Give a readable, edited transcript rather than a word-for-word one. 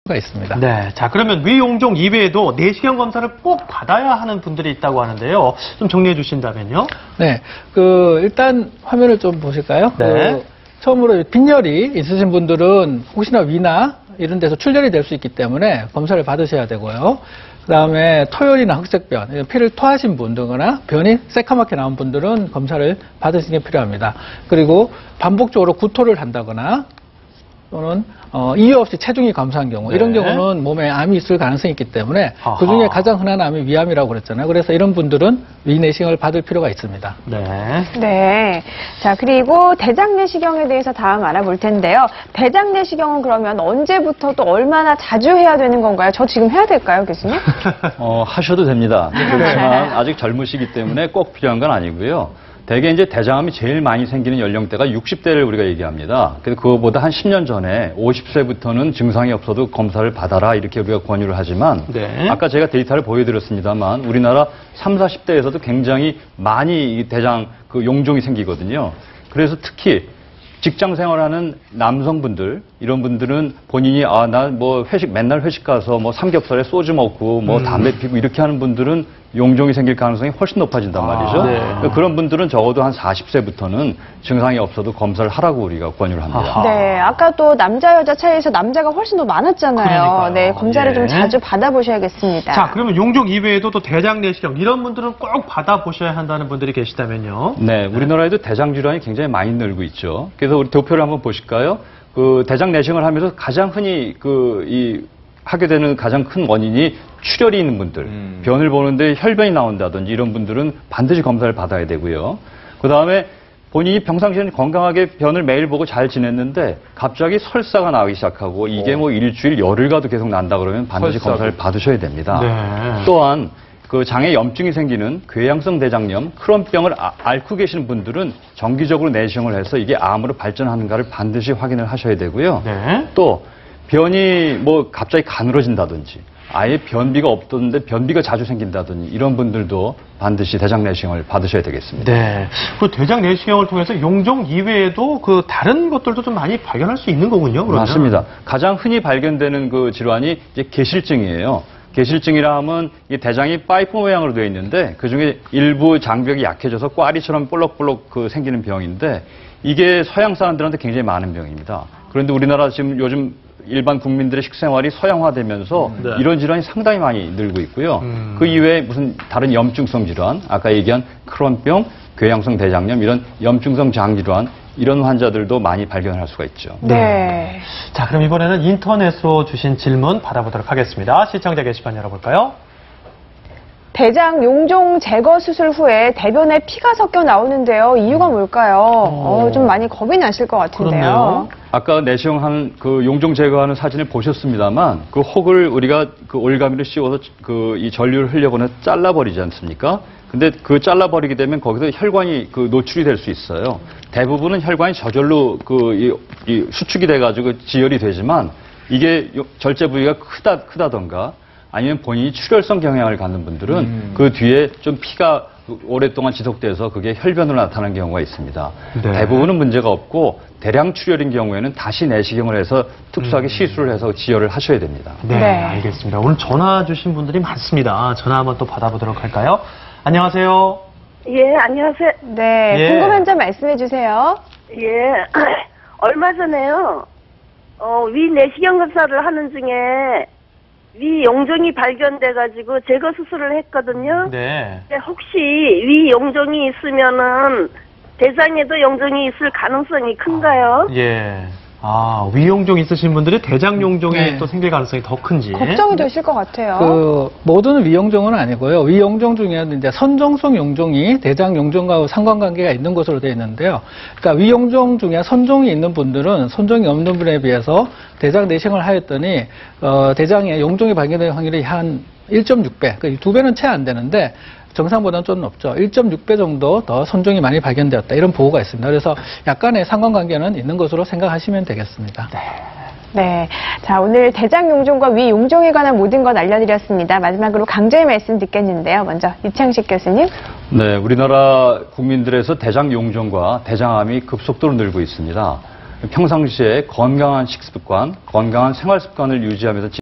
가 있습니다. 네, 자 그러면 위용종 이외에도 내시경 검사를 꼭 받아야 하는 분들이 있다고 하는데요. 좀 정리해 주신다면요. 네, 일단 화면을 좀 보실까요? 네. 처음으로 빈혈이 있으신 분들은 혹시나 위나 이런 데서 출혈이 될 수 있기 때문에 검사를 받으셔야 되고요. 그 다음에 토혈이나 흑색변, 피를 토하신 분들거나 변이 새카맣게 나온 분들은 검사를 받으시는 게 필요합니다. 그리고 반복적으로 구토를 한다거나 또는 이유 없이 체중이 감소한 경우, 이런 네. 경우는 몸에 암이 있을 가능성이 있기 때문에 아하. 그중에 가장 흔한 암이 위암이라고 그랬잖아요. 그래서 이런 분들은 위내시경을 받을 필요가 있습니다. 네. 네. 자, 그리고 대장내시경에 대해서 다음 알아볼 텐데요. 대장내시경은 그러면 언제부터 또 얼마나 자주 해야 되는 건가요? 저 지금 해야 될까요, 교수님? 하셔도 됩니다. 그렇지만 아직 젊으시기 때문에 꼭 필요한 건 아니고요. 대개 이제 대장암이 제일 많이 생기는 연령대가 60대를 우리가 얘기합니다. 그래서 그거보다 한 10년 전에 50세부터는 증상이 없어도 검사를 받아라 이렇게 우리가 권유를 하지만 네. 아까 제가 데이터를 보여드렸습니다만 우리나라 30, 40대에서도 굉장히 많이 대장 용종이 생기거든요. 그래서 특히 직장 생활하는 남성분들, 이런 분들은 본인이, 나 맨날 회식 가서 삼겹살에 소주 먹고, 담배 피고 이렇게 하는 분들은 용종이 생길 가능성이 훨씬 높아진단 말이죠. 네. 그런 분들은 적어도 한 40세부터는 증상이 없어도 검사를 하라고 우리가 권유를 합니다. 아하. 네, 아까 또 남자 여자 차이에서 남자가 훨씬 더 많았잖아요. 그러니까요. 네, 검사를 예. 좀 자주 받아보셔야겠습니다. 자, 그러면 용종 이외에도 또 대장내시경 이런 분들은 꼭 받아보셔야 한다는 분들이 계시다면요. 네, 우리나라에도 대장 질환이 굉장히 많이 늘고 있죠. 그래서 우리 도표를 한번 보실까요? 대장 내시경을 하면서 가장 흔히 하게 되는 가장 큰 원인이 출혈이 있는 분들, 변을 보는데 혈변이 나온다든지 이런 분들은 반드시 검사를 받아야 되고요. 그 다음에 본인이 평상시에는 건강하게 변을 매일 보고 잘 지냈는데 갑자기 설사가 나기 시작하고 이게 일주일 열흘 가도 계속 난다 그러면 반드시 검사를 받으셔야 됩니다. 네. 또한 장에 염증이 생기는 궤양성 대장염, 크론병을 앓고 계시는 분들은 정기적으로 내시경을 해서 이게 암으로 발전하는가를 반드시 확인을 하셔야 되고요. 네. 또 변이 갑자기 가늘어진다든지 아예 변비가 없던데 변비가 자주 생긴다든지 이런 분들도 반드시 대장 내시경을 받으셔야 되겠습니다. 네. 대장 내시경을 통해서 용종 이외에도 다른 것들도 좀 많이 발견할 수 있는 거군요. 그러면. 맞습니다. 가장 흔히 발견되는 질환이 이제 계실증이에요. 계실증이라 하면 이 대장이 파이프 모양으로 되어 있는데 그중에 일부 장벽이 약해져서 꽈리처럼 볼록볼록 생기는 병인데 이게 서양 사람들한테 굉장히 많은 병입니다. 그런데 우리나라 지금 요즘 일반 국민들의 식생활이 서양화되면서 네. 이런 질환이 상당히 많이 늘고 있고요. 그 이외에 무슨 다른 염증성 질환, 아까 얘기한 크론병, 궤양성 대장염 이런 염증성 장질환 이런 환자들도 많이 발견할 수가 있죠. 네. 자, 그럼 이번에는 인터넷으로 주신 질문 받아보도록 하겠습니다. 시청자 게시판 열어볼까요? 대장 용종 제거 수술 후에 대변에 피가 섞여 나오는데요. 이유가 뭘까요? 좀 많이 겁이 나실 것 같은데요. 그렇네요. 아까 내시경한 용종 제거하는 사진을 보셨습니다만 혹을 우리가 올가미를 씌워서 이 전류를 흘려보내 잘라버리지 않습니까? 근데 잘라버리게 되면 거기서 혈관이 노출이 될 수 있어요. 대부분은 혈관이 저절로 이 수축이 돼가지고 지혈이 되지만 이게 절제 부위가 크다던가 아니면 본인이 출혈성 경향을 갖는 분들은 그 뒤에 좀 피가 오랫동안 지속돼서 그게 혈변으로 나타나는 경우가 있습니다. 네. 대부분은 문제가 없고 대량 출혈인 경우에는 다시 내시경을 해서 특수하게 시술을 해서 지혈을 하셔야 됩니다. 네, 네. 알겠습니다. 오늘 전화 주신 분들이 많습니다. 전화 한번 또 받아보도록 할까요? 안녕하세요. 예, 안녕하세요. 네, 예. 궁금한 점 말씀해 주세요. 예, 얼마 전에요, 위 내시경 검사를 하는 중에 위 용종이 발견돼가지고 제거 수술을 했거든요. 네. 근데 혹시 위 용종이 있으면은 대장에도 용종이 있을 가능성이 큰가요? 예. 위용종 있으신 분들이 대장 용종이 네. 또 생길 가능성이 더 큰지. 걱정이 되실 것 같아요. 모든 위용종은 아니고요. 위용종 중에는 이제 선종성 용종이 대장 용종과 상관관계가 있는 것으로 되어 있는데요. 그러니까 위용종 중에 선종이 있는 분들은 선종이 없는 분에 비해서 대장 내시경을 하였더니 대장에 용종이 발견될 확률이 한 1.6배, 그 2배는 채 안 되는데 정상보다는 좀 높죠. 1.6배 정도 더 선종이 많이 발견되었다. 이런 보고가 있습니다. 그래서 약간의 상관관계는 있는 것으로 생각하시면 되겠습니다. 네. 자, 오늘 대장 용종과 위 용종에 관한 모든 것 알려드렸습니다. 마지막으로 강조의 말씀 듣겠는데요. 먼저 이창식 교수님. 네, 우리나라 국민들에서 대장 용종과 대장암이 급속도로 늘고 있습니다. 평상시에 건강한 식습관, 건강한 생활 습관을 유지하면서